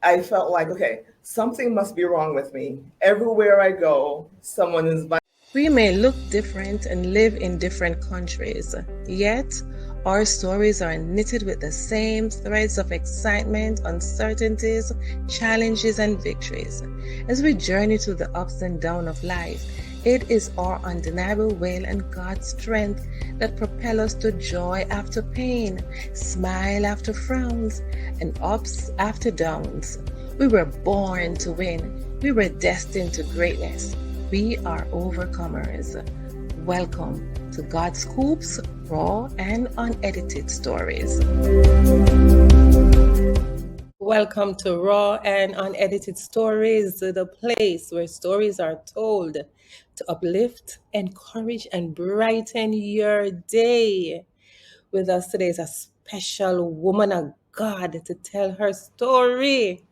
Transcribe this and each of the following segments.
I felt like, okay, something must be wrong with me. Everywhere I go, someone is. We may look different and live in different countries, yet our stories are knitted with the same threads of excitement, uncertainties, challenges, and victories. As we journey through the ups and downs of life, it is our undeniable will and God's strength that propel us to joy after pain, smile after frowns, and ups after downs. We were born to win. We were destined to greatness. We are overcomers. Welcome to GodScoop's raw and unedited stories. Welcome to Raw and Unedited Stories, the place where stories are told to uplift, encourage, and brighten your day. With us today is a special woman of God to tell her story.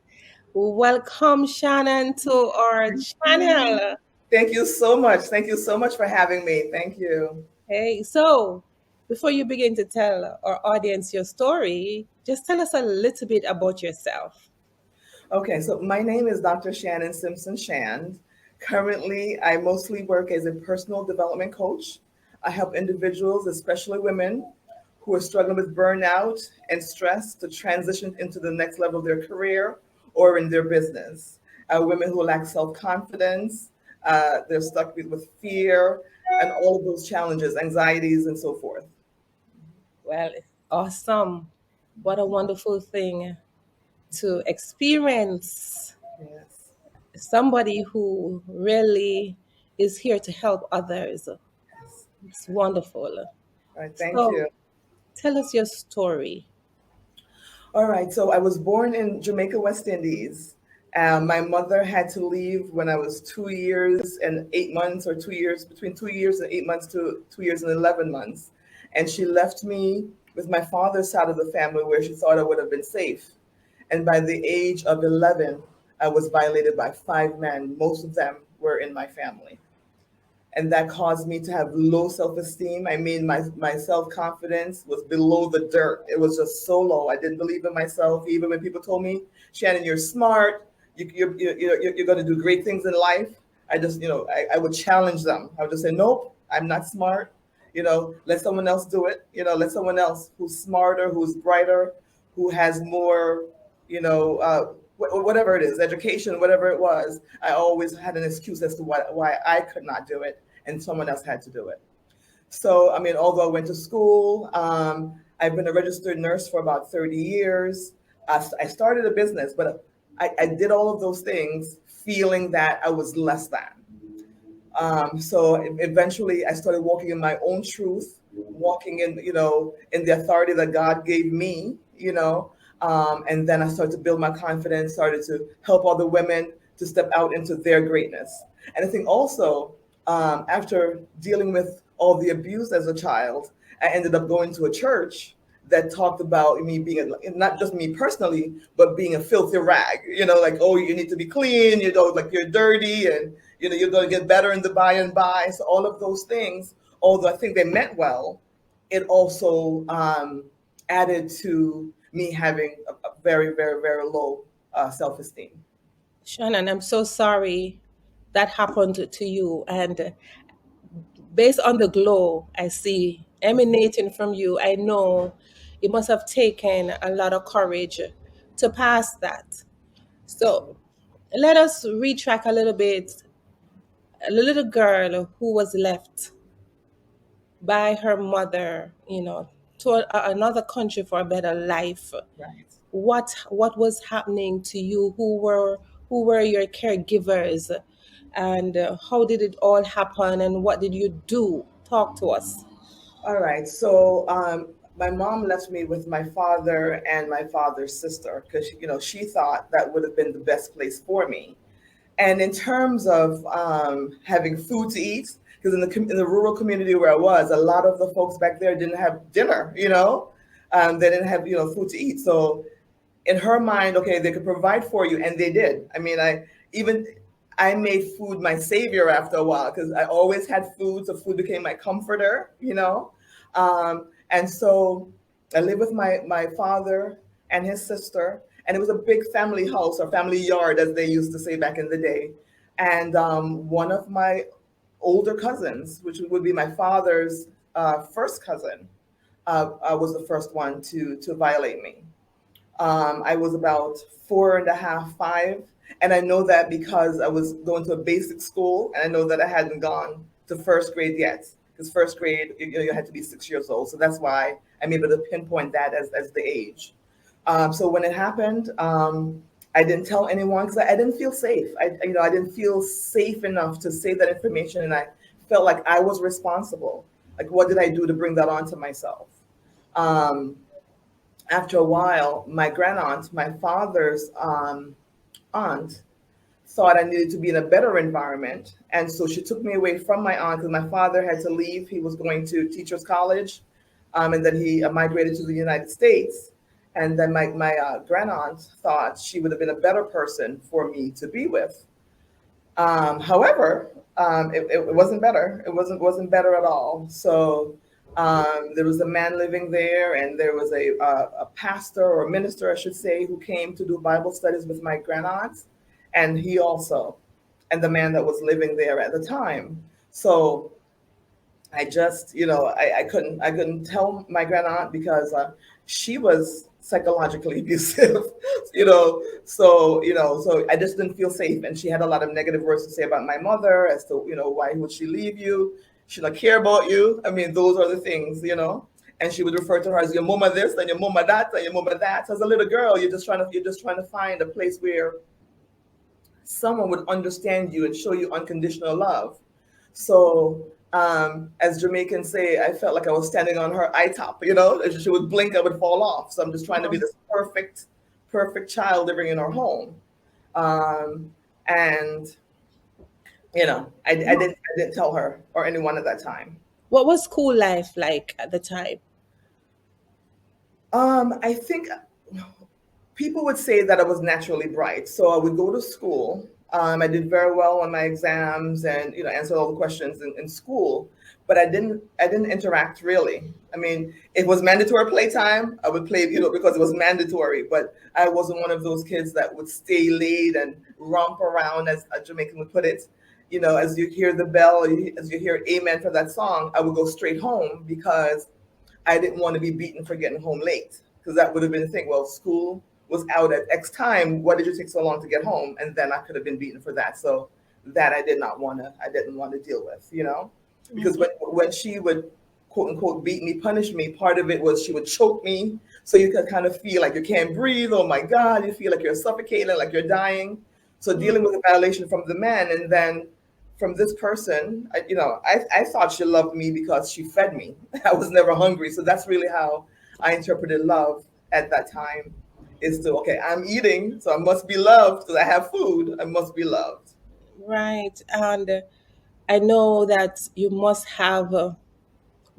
Welcome, Shannon, to our channel. Thank you so much. Thank you so much for having me. Thank you. Hey, so before you begin to tell our audience your story, just tell us a little bit about yourself. Okay, so my name is Dr. Shannon Simpson-Shand. Currently, I mostly work as a personal development coach. I help individuals, especially women, who are struggling with burnout and stress to transition into the next level of their career or in their business. Women who lack self confidence, they're stuck with fear and all of those challenges, anxieties, and so forth. Well, awesome. What a wonderful thing to experience Yes. somebody who really is here to help others. Yes. It's wonderful. All right, thank So you. tell us your story. All right, so I was born in Jamaica, West Indies. My mother had to leave when I was 2 years and 8 months, or 2 years, between 2 years and 8 months to 2 years and 11 months. And she left me with my father's side of the family where she thought I would have been safe. And by the age of 11, I was violated by 5 men. Most of them were in my family, and that caused me to have low self-esteem. I mean, my self-confidence was below the dirt. It was just so low. I didn't believe in myself. Even when people told me, Shannon, you're smart, you're going to do great things in life, I just, I would challenge them. I would just say, nope, I'm not smart. Let someone else do it. Let someone else who's smarter, who's brighter, who has more, whatever it is, education, whatever it was. I always had an excuse as to why I could not do it and someone else had to do it. So, I mean, although I went to school, I've been a registered nurse for about 30 years. I started a business, but I did all of those things feeling that I was less than. So eventually I started walking in my own truth, walking in the authority that God gave me, and then I started to build my confidence, started to help other women to step out into their greatness. And I think also, after dealing with all the abuse as a child, I ended up going to a church that talked about me being not just me personally, but being a filthy rag. Like, oh, you need to be clean. Like you're dirty, and you're going to get better in the by and by. So all of those things, although I think they meant well, it also added to me having a very, very, very low self-esteem. Shannon, I'm so sorry that happened to you. And based on the glow I see emanating from you, I know it must have taken a lot of courage to pass that. So let us retrack a little bit. A little girl who was left by her mother, to another country for a better life. Right. What was happening to you? Who were your caregivers, and how did it all happen? And what did you do? Talk to us. All right. So my mom left me with my father and my father's sister because she thought that would have been the best place for me. And in terms of having food to eat, because in the rural community where I was, a lot of the folks back there didn't have dinner. They didn't have food to eat. So in her mind, okay, they could provide for you, and they did. I mean, even I made food my savior after a while because I always had food, so food became my comforter. And so I lived with my father and his sister, And it was a big family house or family yard, as they used to say back in the day. And one of my older cousins, which would be my father's first cousin, was the first one to violate me. I was about 4.5, 5. And I know that because I was going to a basic school, and I know that I hadn't gone to first grade yet. Because first grade, you had to be 6 years old. So that's why I'm able to pinpoint that as the age. So when it happened, I didn't tell anyone because I didn't feel safe. I didn't feel safe enough to say that information, and I felt like I was responsible. Like, what did I do to bring that onto myself? Um, After a while, my grandaunt, my father's aunt, thought I needed to be in a better environment. And so she took me away from my aunt because my father had to leave. He was going to teachers college. And then he migrated to the United States. And then my grandaunt thought she would have been a better person for me to be with. However, it wasn't better. It wasn't better at all. So there was a man living there, and there was a pastor or minister, I should say, who came to do Bible studies with my grandaunt, and he also, and the man that was living there at the time. So I just, I couldn't tell my grandaunt because she was psychologically abusive, so I just didn't feel safe. And she had a lot of negative words to say about my mother as to, why would she leave you? She don't care about you. I mean, those are the things. And she would refer to her as your mama this and your mama that and your mama that. So as a little girl, you're just trying to find a place where someone would understand you and show you unconditional love. So, as Jamaicans say, I felt like I was standing on her eye top, If she would blink, I would fall off. So I'm just trying to be this perfect, perfect child living in our home. Um, and, I didn't tell her or anyone at that time. What was school life like at the time? I think people would say that I was naturally bright. So I would go to school. I did very well on my exams and answered all the questions in school, but I didn't interact really. I mean, it was mandatory playtime. I would play, because it was mandatory, but I wasn't one of those kids that would stay late and romp around, as a Jamaican would put it. As you hear the bell, as you hear amen for that song, I would go straight home because I didn't want to be beaten for getting home late, because that would have been the thing. Well, school was out at X time. Why did you take so long to get home? And then I could have been beaten for that. So that I didn't want to deal with. Because when she would quote unquote beat me, punish me, part of it was she would choke me. So you could kind of feel like you can't breathe. Oh my God, you feel like you're suffocating, like you're dying. So dealing with a violation from the man, and then from this person, I thought she loved me because she fed me. I was never hungry. So that's really how I interpreted love at that time, is to, okay, I'm eating, so I must be loved because I have food. I must be loved. Right. And I know that you must have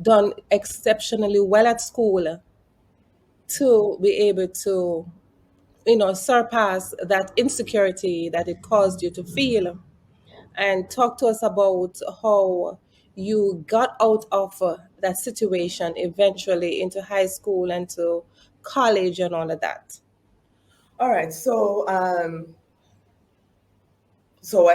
done exceptionally well at school to be able to, surpass that insecurity that it caused you to feel. And talk to us about how you got out of that situation eventually into high school and to college and all of that. All right. So I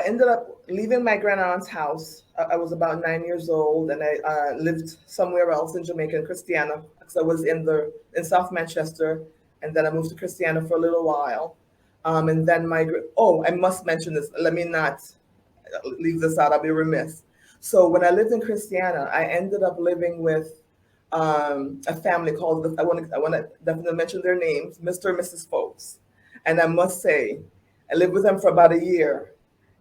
ended up leaving my grandaunt's house. I was about 9 years old, and I lived somewhere else in Jamaica, in Christiana, because I was in South Manchester, and then I moved to Christiana for a little while. And then I must mention this. Let me not leave this out. I'll be remiss. So when I lived in Christiana, I ended up living with a family called, I want to definitely mention their names, Mr. and Mrs. Folks. And I must say, I lived with them for about a year.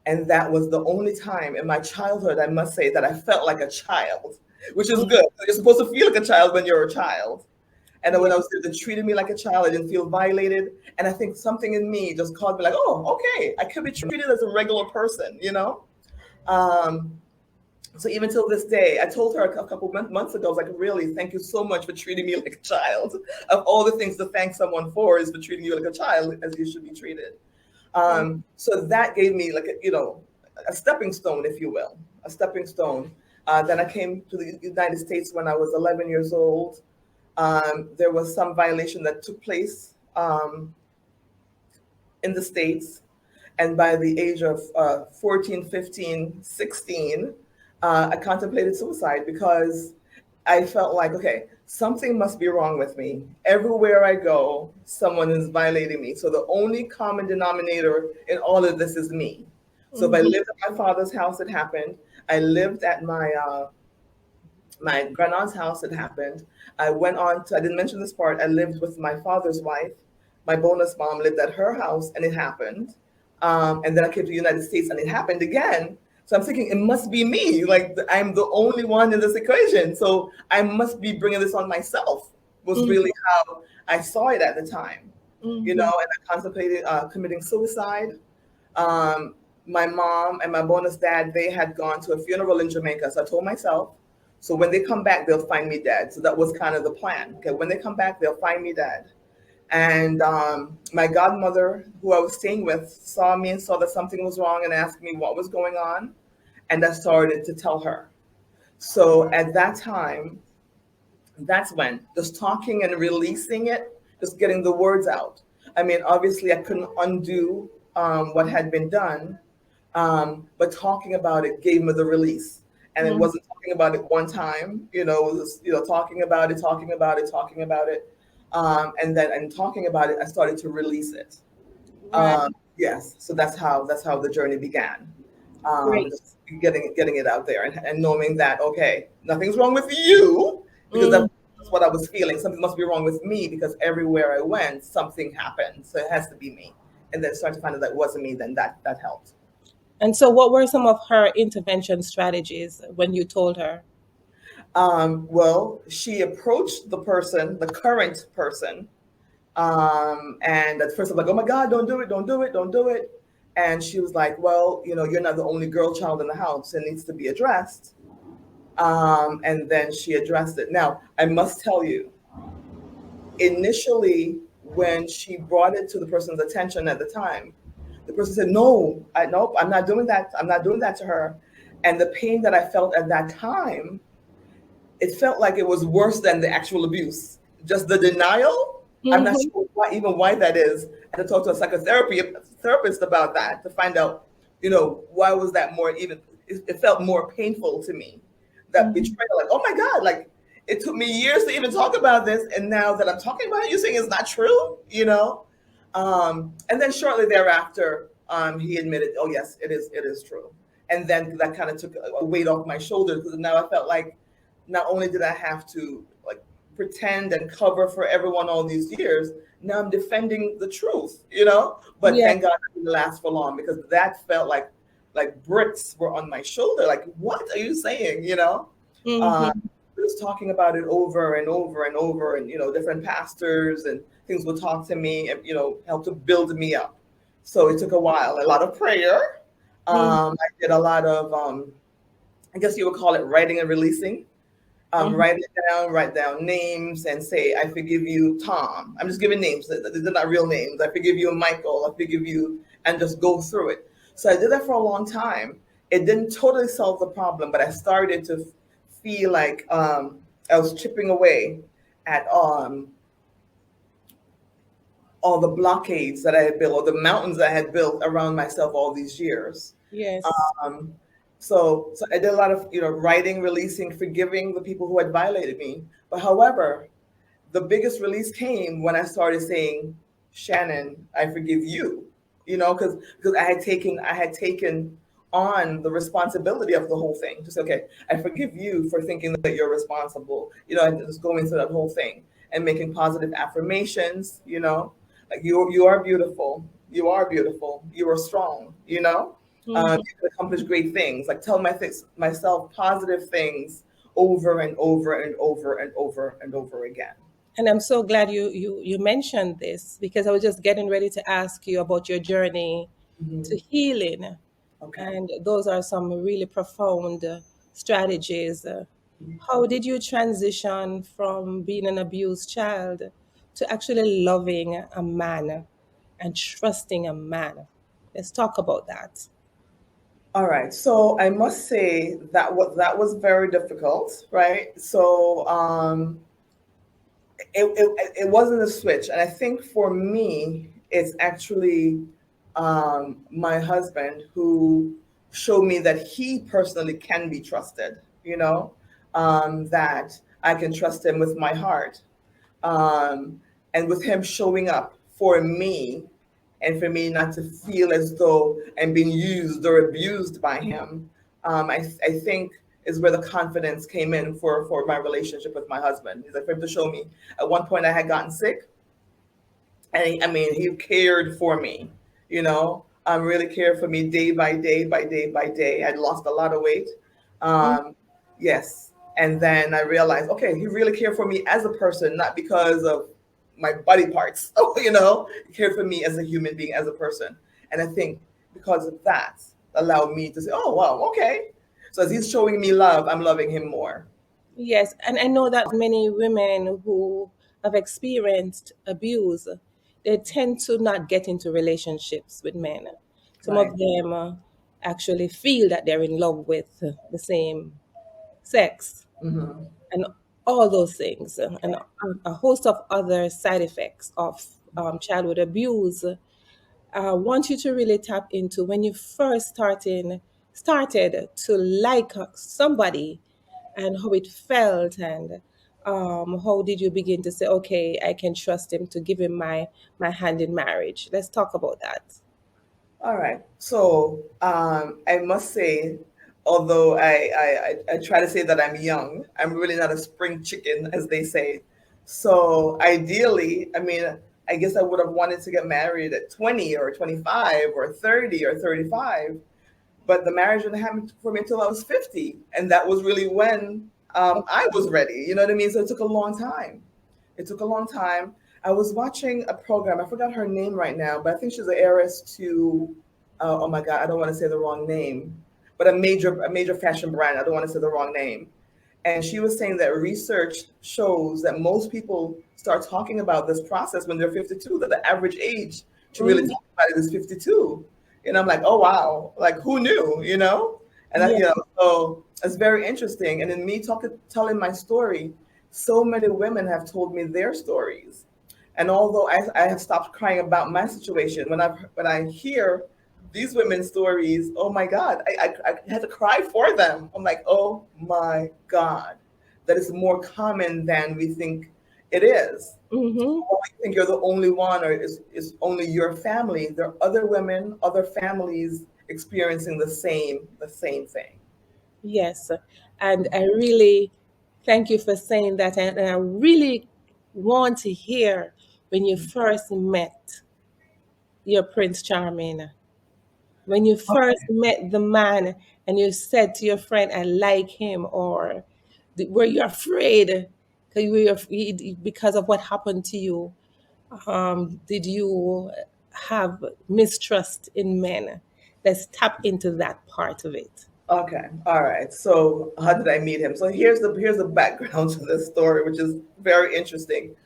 And that was the only time in my childhood, I must say, that I felt like a child, which is good. You're supposed to feel like a child when you're a child. And then when I was there, they treated me like a child. I didn't feel violated. And I think something in me just called me like, oh, okay, I could be treated as a regular person. Um, so even till this day, I told her a couple months ago, I was like, really, thank you so much for treating me like a child. Of all the things to thank someone for is for treating you like a child, as you should be treated. So that gave me like a stepping stone, if you will, a stepping stone. Then I came to the United States when I was 11 years old. There was some violation that took place in the States. And by the age of 14, 15, 16, I contemplated suicide because I felt like, okay, something must be wrong with me. Everywhere I go, someone is violating me. So the only common denominator in all of this is me. So if I lived at my father's house, it happened. I lived at my grandaunt's house, it happened. I went on to, I didn't mention this part, I lived with my father's wife. My bonus mom lived at her house and it happened. And then I came to the United States and it happened again. So I'm thinking it must be me. Like I'm the only one in this equation. So I must be bringing this on myself was really how I saw it at the time, you know, and I contemplated committing suicide. My mom and my bonus dad, they had gone to a funeral in Jamaica. So I told myself, so when they come back, they'll find me dead. So that was kind of the plan. Okay, when they come back, they'll find me dead. And my godmother, who I was staying with, saw me and saw that something was wrong and asked me what was going on. And I started to tell her. So at that time, that's when just talking and releasing it, just getting the words out. I mean, obviously, I couldn't undo what had been done, but talking about it gave me the release. And it wasn't talking about it one time, you know, it was, you know, talking about it, talking about it, talking about it. And then in talking about it, I started to release it. Right. Yes, so that's how the journey began. Great. Just getting it out there and knowing that okay, nothing's wrong with you because that's what I was feeling. Something must be wrong with me because everywhere I went, something happened. So it has to be me. And then starting to find out that it wasn't me, then that helped. And so, what were some of her intervention strategies when you told her? Well, she approached the person, the current person, and at first I'm like, oh my God, don't do it, don't do it, don't do it. And she was like, well, you know, you're not the only girl child in the house. It needs to be addressed. And then she addressed it. Now, I must tell you, initially, when she brought it to the person's attention at the time, the person said, no, nope, I'm not doing that. I'm not doing that to her. And the pain that I felt at that time, it felt like it was worse than the actual abuse. Just the denial. I'm not sure why that is. I had to talk to a therapist about that to find out, you know, why was that more even? It felt more painful to me. That betrayal, like, oh my God, like it took me years to even talk about this, and now that I'm talking about it, you're saying it's not true, you know. And then shortly thereafter, he admitted, oh yes, it is true. And then that kind of took a weight off my shoulders because now I felt like not only did I have to like pretend and cover for everyone all these years, now I'm defending the truth, you know. But Yeah. thank God it didn't last for long because that felt like bricks were on my shoulder. Like, what are you saying? You know, just talking about it over and over and over, and you know, different pastors and things would talk to me and you know help to build me up. So it took a while, a lot of prayer. I did a lot of, I guess you would call it writing and releasing. Write it down, write down names and say, I forgive you, Tom. I'm just giving names. They're not real names. I forgive you, Michael. I forgive you, and just go through it. So I did that for a long time. It didn't totally solve the problem, but I started to feel like I was chipping away at all the blockades that I had built, or the mountains I had built around myself all these years. Yes. Um, so I did a lot of, you know, writing, releasing, forgiving the people who had violated me. But however, the biggest release came when I started saying, Shannon, I forgive you, you know, because I had taken on the responsibility of the whole thing. Just okay, I forgive you for thinking that you're responsible, you know, and just going through that whole thing and making positive affirmations, you know, like you are beautiful, you are beautiful, you are strong, you know. You can accomplish great things. Like tell myself positive things over and over and over and over and over again. And I'm so glad you mentioned this because I was just getting ready to ask you about your journey to Mhm. healing. Okay. And those are some really profound strategies. How did you transition from being an abused child to actually loving a man and trusting a man? Let's talk about that. All right. So I must say that was very difficult, right? So it wasn't a switch, and I think for me, it's actually my husband who showed me that he personally can be trusted, you know, that I can trust him with my heart. Um, and with him showing up for me and for me not to feel as though I'm being used or abused by him, I think is where the confidence came in for my relationship with my husband. He's like, for him to show me. At one point, I had gotten sick, and I mean, he cared for me, you know, really cared for me day by day, by day by day. I'd lost a lot of weight. Um, yes. And then I realized, okay, he really cared for me as a person, not because of my body parts. Oh, you know, he cared for me as a human being, as a person. And I think because of that, allowed me to say, oh, wow, okay. So as he's showing me love, I'm loving him more. Yes, and I know that many women who have experienced abuse, they tend to not get into relationships with men. Some Right. of them actually feel that they're in love with the same sex Hmm. and all those things, and a host of other side effects of childhood abuse. I want you to really tap into when you first started to like somebody and how it felt, and how did you begin to say, okay, I can trust him to give him my hand in marriage. Let's talk about that. All right. So I must say, although I try to say that I'm young, I'm really not a spring chicken, as they say. So ideally, I mean, I guess I would have wanted to get married at 20 or 25 or 30 or 35, but the marriage didn't happen for me until I was 50. And that was really when I was ready. You know what I mean? So it took a long time. It took a long time. I was watching a program. I forgot her name right now, but I think she's an heiress to, oh my God, I don't want to say the wrong name, but a major fashion brand. I don't want to say the wrong name. And she was saying that research shows that most people start talking about this process when they're 52, that the average age to really Mhm. talk about it is 52. And I'm like, oh, wow, like who knew, you know? And that, Yeah. you know, so it's very interesting. And in me telling my story, so many women have told me their stories. And although I have stopped crying about my situation, when I hear these women's stories, oh my God, I had to cry for them. I'm like, oh my God, that is more common than we think it is. Hmm. Or we think you're the only one, or it's only your family. There are other women, other families experiencing the same thing. Yes. And I really thank you for saying that. And I really want to hear when you first met your Prince Charming. When you first met the man and you said to your friend, I like him, or were you afraid because of what happened to you? Did you have mistrust in men? Let's tap into that part of it. Okay, all right. So how did I meat him? So here's the background to this story, which is very interesting.